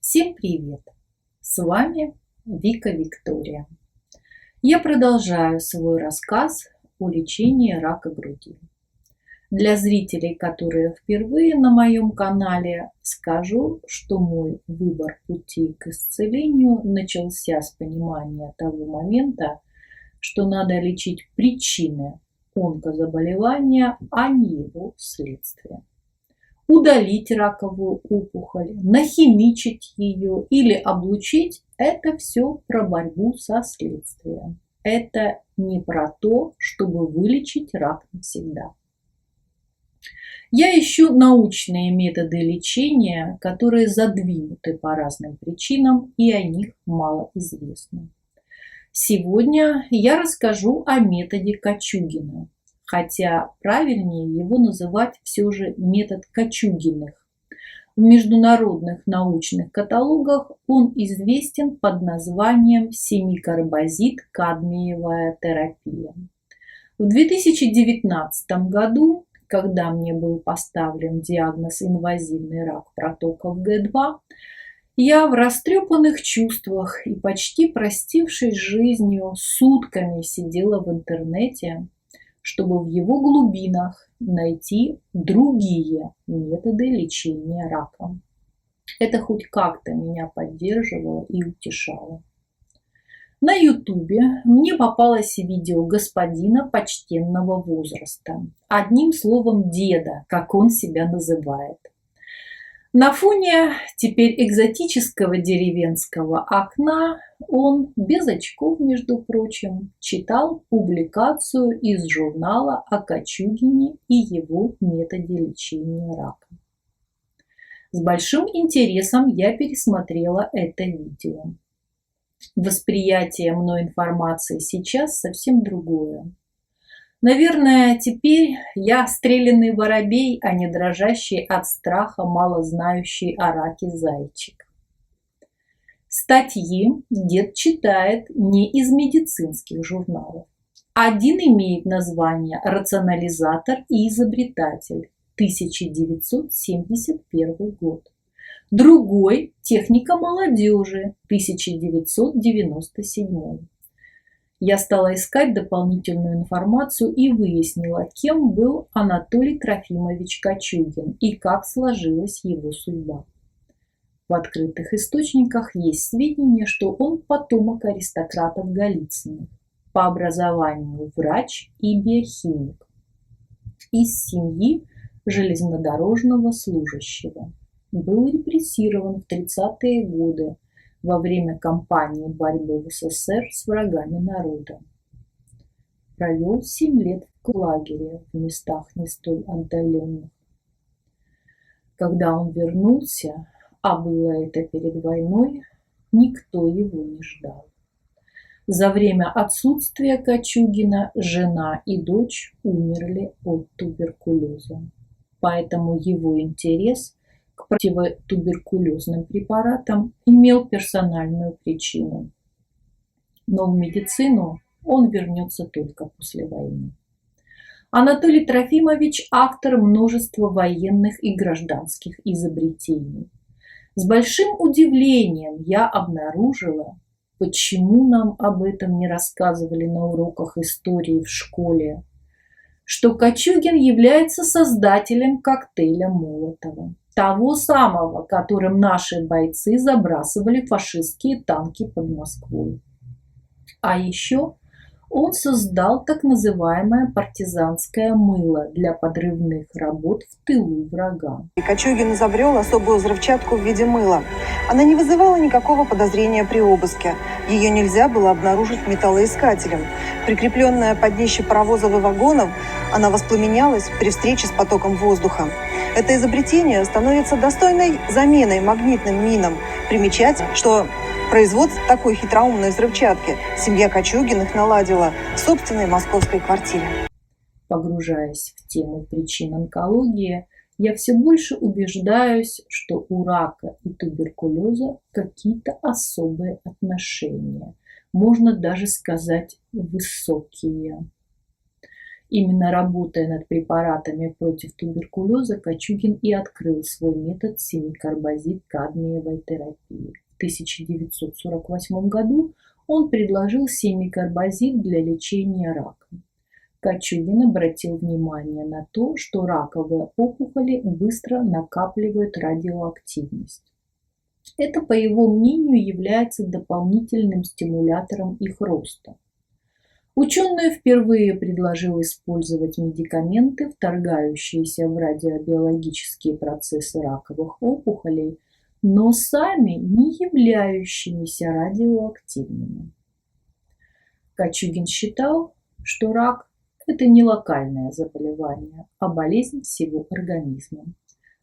Всем привет! С вами Вика Виктория. Я продолжаю свой рассказ о лечении рака груди. Для зрителей, которые впервые на моем канале, скажу, что мой выбор пути к исцелению начался с понимания того момента, что надо лечить причины онкозаболевания, а не его следствие. Удалить раковую опухоль, нахимичить ее или облучить – это все про борьбу со следствием. Это не про то, чтобы вылечить рак навсегда. Я ищу научные методы лечения, которые задвинуты по разным причинам, и о них мало известно. Сегодня я расскажу о методе Кочугина. Хотя правильнее его называть все же метод Кочугиных. В международных научных каталогах он известен под названием семикарбазид-кадмиевая терапия. В 2019 году, когда мне был поставлен диагноз инвазивный рак протоков Г2, я в растрепанных чувствах и почти простившись с жизнью сутками сидела в интернете, чтобы в его глубинах найти другие методы лечения рака. Это хоть как-то меня поддерживало и утешало. На ютубе мне попалось видео господина почтенного возраста, одним словом деда, как он себя называет. На фоне теперь экзотического деревенского окна он, без очков, между прочим, читал публикацию из журнала о Кочугине и его методе лечения рака. С большим интересом я пересмотрела это видео. Восприятие мной информации сейчас совсем другое. Наверное, теперь я стрелянный воробей, а не дрожащий от страха, мало знающий о раке зайчик. Статьи дед читает не из медицинских журналов. Один имеет название «Рационализатор и изобретатель», 1971 год. Другой «Техника молодежи», 1997. Я стала искать дополнительную информацию и выяснила, кем был Анатолий Трофимович Кочугин и как сложилась его судьба. В открытых источниках есть сведения, что он потомок аристократов Голицыных, по образованию врач и биохимик, из семьи железнодорожного служащего. Был репрессирован в 30-е годы во время кампании борьбы в СССР с врагами народа. Провел 7 лет в лагере в местах не столь отдаленных. Когда он вернулся, а было это перед войной, никто его не ждал. За время отсутствия Кочугина жена и дочь умерли от туберкулеза. Поэтому его интерес к противотуберкулезным препаратам имел персональную причину. Но в медицину он вернется только после войны. Анатолий Трофимович – автор множества военных и гражданских изобретений. С большим удивлением я обнаружила, почему нам об этом не рассказывали на уроках истории в школе, что Кочугин является создателем коктейля Молотова. Того самого, которым наши бойцы забрасывали фашистские танки под Москвой. А еще он создал так называемое партизанское мыло для подрывных работ в тылу врага. Кочугин изобрел особую взрывчатку в виде мыла. Она не вызывала никакого подозрения при обыске. Ее нельзя было обнаружить металлоискателем. Прикрепленная под днище паровозов и вагонов, она воспламенялась при встрече с потоком воздуха. Это изобретение становится достойной заменой магнитным минам. Примечательно, что производство такой хитроумной взрывчатки семья Кочугиных наладила в собственной московской квартире. Погружаясь в тему причин онкологии, я все больше убеждаюсь, что у рака и туберкулеза какие-то особые отношения. Можно даже сказать, высокие. Именно работая над препаратами против туберкулеза, Кочугин и открыл свой метод семикарбазид-кадмиевой терапии. В 1948 году он предложил семикарбазид для лечения рака. Кочугин обратил внимание на то, что раковые опухоли быстро накапливают радиоактивность. Это, по его мнению, является дополнительным стимулятором их роста. Ученый впервые предложил использовать медикаменты, вторгающиеся в радиобиологические процессы раковых опухолей, но сами не являющимися радиоактивными. Кочугин считал, что рак – это не локальное заболевание, а болезнь всего организма.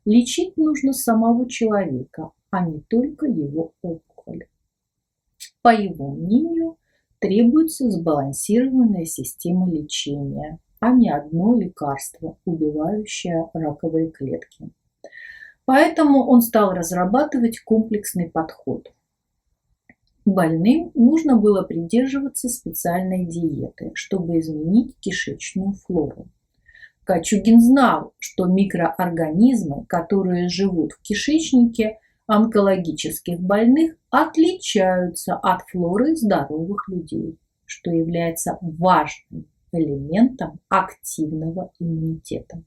Лечить нужно самого человека, а не только его опухоль. По его мнению, требуется сбалансированная система лечения, а не одно лекарство, убивающее раковые клетки. Поэтому он стал разрабатывать комплексный подход. Больным нужно было придерживаться специальной диеты, чтобы изменить кишечную флору. Кочугин знал, что микроорганизмы, которые живут в кишечнике онкологических больных, отличаются от флоры здоровых людей, что является важным элементом активного иммунитета.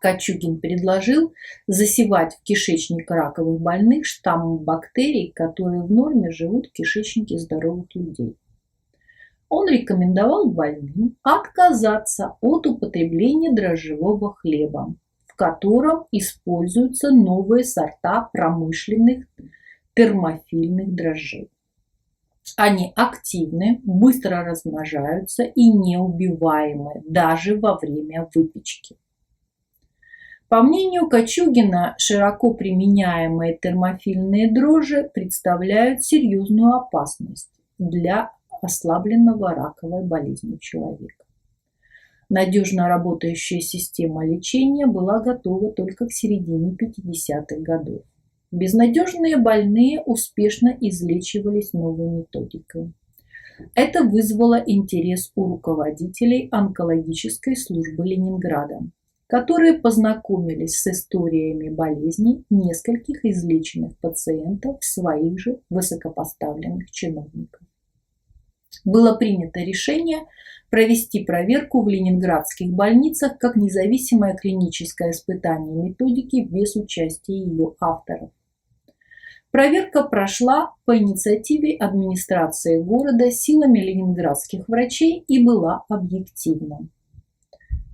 Кочугин предложил засевать в кишечник раковых больных штаммом бактерий, которые в норме живут в кишечнике здоровых людей. Он рекомендовал больным отказаться от употребления дрожжевого хлеба, в котором используются новые сорта промышленных термофильных дрожжей. Они активны, быстро размножаются и неубиваемы даже во время выпечки. По мнению Кочугина, широко применяемые термофильные дрожжи представляют серьезную опасность для ослабленного раковой болезнью человека. Надежно работающая система лечения была готова только к середине 50-х годов. Безнадежные больные успешно излечивались новой методикой. Это вызвало интерес у руководителей онкологической службы Ленинграда, которые познакомились с историями болезней нескольких излеченных пациентов своих же высокопоставленных чиновников. Было принято решение провести проверку в ленинградских больницах как независимое клиническое испытание методики без участия ее авторов. Проверка прошла по инициативе администрации города силами ленинградских врачей и была объективна.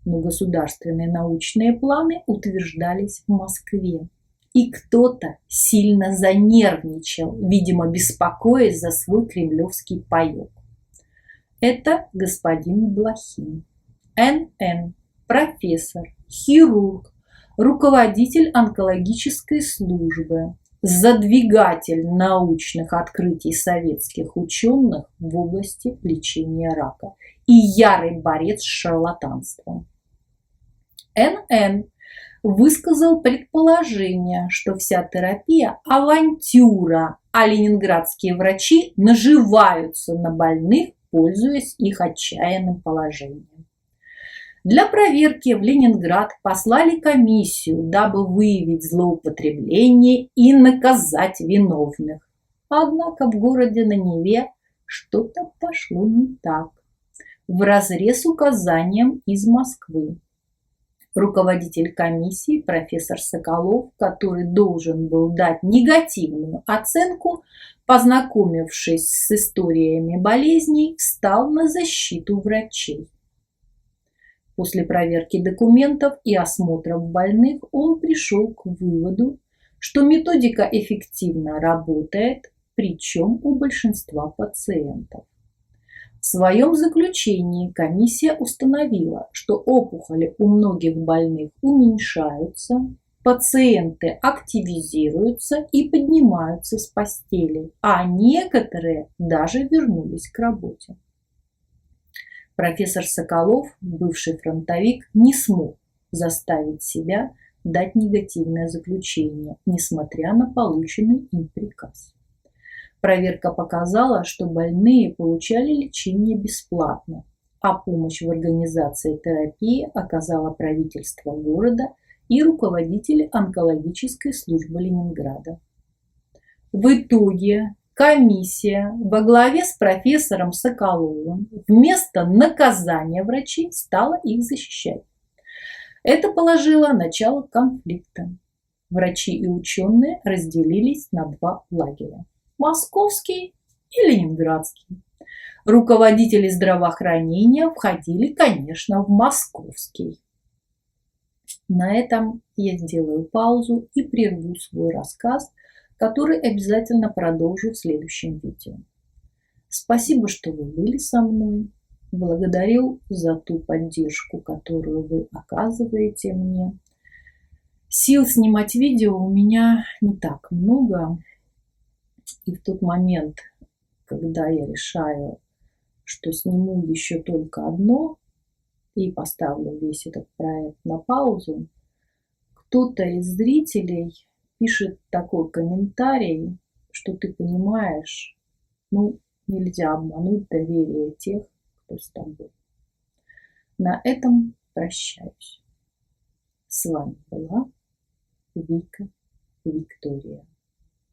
Но государственные научные планы утверждались в Москве. И кто-то сильно занервничал, видимо, беспокоясь за свой кремлевский паёк. Это господин Блохин, Н.Н., профессор, хирург, руководитель онкологической службы, задвигатель научных открытий советских ученых в области лечения рака и ярый борец с шарлатанством. Н.Н. высказал предположение, что вся терапия – авантюра, а ленинградские врачи наживаются на больных, пользуясь их отчаянным положением. Для проверки в Ленинград послали комиссию, дабы выявить злоупотребление и наказать виновных. Однако в городе на Неве что-то пошло не так, вразрез указаниям из Москвы. Руководитель комиссии, профессор Соколов, который должен был дать негативную оценку, познакомившись с историями болезней, встал на защиту врачей. После проверки документов и осмотров больных он пришел к выводу, что методика эффективно работает, причем у большинства пациентов. В своем заключении комиссия установила, что опухоли у многих больных уменьшаются, пациенты активизируются и поднимаются с постели, а некоторые даже вернулись к работе. Профессор Соколов, бывший фронтовик, не смог заставить себя дать негативное заключение, несмотря на полученный им приказ. Проверка показала, что больные получали лечение бесплатно, а помощь в организации терапии оказало правительство города и руководитель онкологической службы Ленинграда. В итоге комиссия во главе с профессором Соколовым вместо наказания врачей стала их защищать. Это положило начало конфликта. Врачи и ученые разделились на два лагеря – московский и ленинградский. Руководители здравоохранения входили, конечно, в московский. На этом я сделаю паузу и прерву свой рассказ, который обязательно продолжу в следующем видео. Спасибо, что вы были со мной. Благодарю за ту поддержку, которую вы оказываете мне. Сил снимать видео у меня не так много. И в тот момент, когда я решаю, что сниму еще только одно и поставлю весь этот проект на паузу, кто-то из зрителей пишет такой комментарий, что ты понимаешь, нельзя обмануть доверие тех, кто с тобой. На этом прощаюсь. С вами была Вика Виктория.